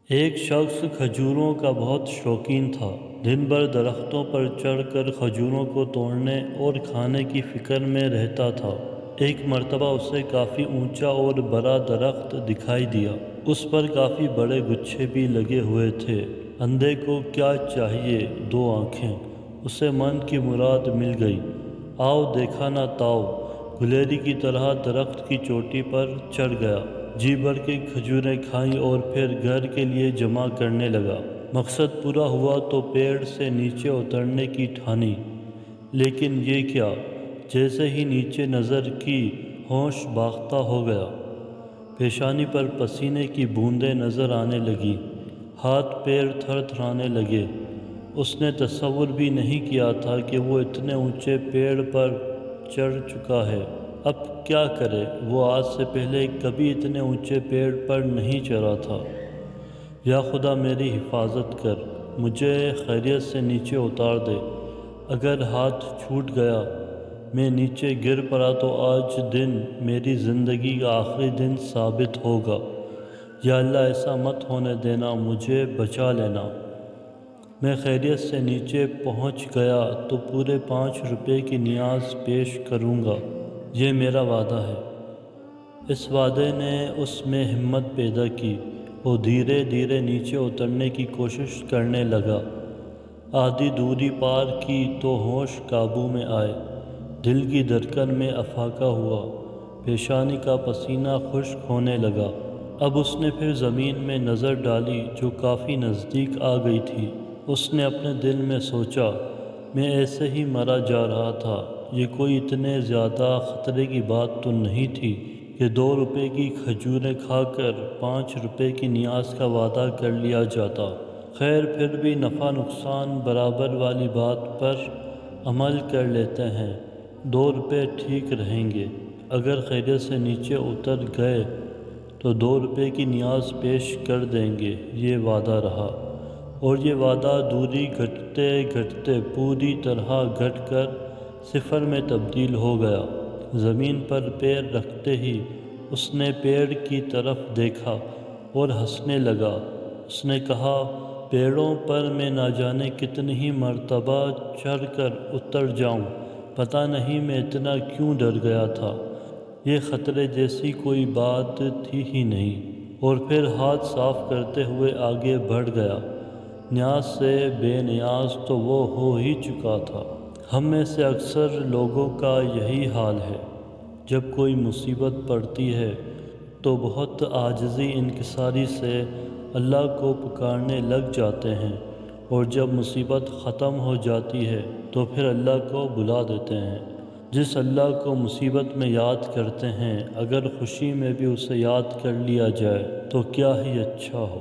ایک شخص کھجوروں کا بہت شوقین تھا۔ دن بھر درختوں پر چڑھ کر کھجوروں کو توڑنے اور کھانے کی فکر میں رہتا تھا۔ ایک مرتبہ اسے کافی اونچا اور بڑا درخت دکھائی دیا۔ اس پر کافی بڑے گچھے بھی لگے ہوئے تھے۔ اندھے کو کیا چاہیے، دو آنکھیں۔ اسے من کی مراد مل گئی۔ آؤ دیکھا نہ تاؤ، گلیری کی طرح درخت کی چوٹی پر چڑھ گیا۔ جی بھر کے کھجوریں کھائیں اور پھر گھر کے لیے جمع کرنے لگا۔ مقصد پورا ہوا تو پیڑ سے نیچے اترنے کی ٹھانی، لیکن یہ کیا، جیسے ہی نیچے نظر کی ہوش باختہ ہو گیا۔ پیشانی پر پسینے کی بوندیں نظر آنے لگیں، ہاتھ پیر تھر تھرانے لگے۔ اس نے تصور بھی نہیں کیا تھا کہ وہ اتنے اونچے پیڑ پر چڑھ چکا ہے۔ اب کیا کرے، وہ آج سے پہلے کبھی اتنے اونچے پیڑ پر نہیں چڑھا تھا۔ یا خدا میری حفاظت کر، مجھے خیریت سے نیچے اتار دے۔ اگر ہاتھ چھوٹ گیا، میں نیچے گر پڑا تو آج دن میری زندگی کا آخری دن ثابت ہوگا۔ یا اللہ ایسا مت ہونے دینا، مجھے بچا لینا۔ میں خیریت سے نیچے پہنچ گیا تو پورے 5 روپے کی نیاز پیش کروں گا، یہ میرا وعدہ ہے۔ اس وعدے نے اس میں ہمت پیدا کی۔ وہ دھیرے دھیرے نیچے اترنے کی کوشش کرنے لگا۔ آدھی دوری پار کی تو ہوش قابو میں آئے۔ دل کی دھڑکن میں افاقہ ہوا، پیشانی کا پسینہ خشک ہونے لگا۔ اب اس نے پھر زمین میں نظر ڈالی جو کافی نزدیک آ گئی تھی۔ اس نے اپنے دل میں سوچا، میں ایسے ہی مرا جا رہا تھا، یہ کوئی اتنے زیادہ خطرے کی بات تو نہیں تھی کہ 2 روپے کی کھجوریں کھا کر 5 روپے کی نیاز کا وعدہ کر لیا جاتا۔ خیر پھر بھی نفع نقصان برابر والی بات پر عمل کر لیتے ہیں، 2 روپے ٹھیک رہیں گے۔ اگر خیریت سے نیچے اتر گئے تو 2 روپے کی نیاز پیش کر دیں گے، یہ وعدہ رہا۔ اور یہ وعدہ دوری گھٹتے گھٹتے پوری طرح گھٹ کر 0 میں تبدیل ہو گیا۔ زمین پر پیر رکھتے ہی اس نے پیڑ کی طرف دیکھا اور ہنسنے لگا۔ اس نے کہا، پیڑوں پر میں نہ جانے کتنی ہی مرتبہ چڑھ کر اتر جاؤں، پتہ نہیں میں اتنا کیوں ڈر گیا تھا، یہ خطرے جیسی کوئی بات تھی ہی نہیں۔ اور پھر ہاتھ صاف کرتے ہوئے آگے بڑھ گیا۔ نیاز سے بے نیاز تو وہ ہو ہی چکا تھا۔ ہم میں سے اکثر لوگوں کا یہی حال ہے، جب کوئی مصیبت پڑتی ہے تو بہت عاجزی انکساری سے اللہ کو پکارنے لگ جاتے ہیں، اور جب مصیبت ختم ہو جاتی ہے تو پھر اللہ کو بلا دیتے ہیں۔ جس اللہ کو مصیبت میں یاد کرتے ہیں، اگر خوشی میں بھی اسے یاد کر لیا جائے تو کیا ہی اچھا ہو۔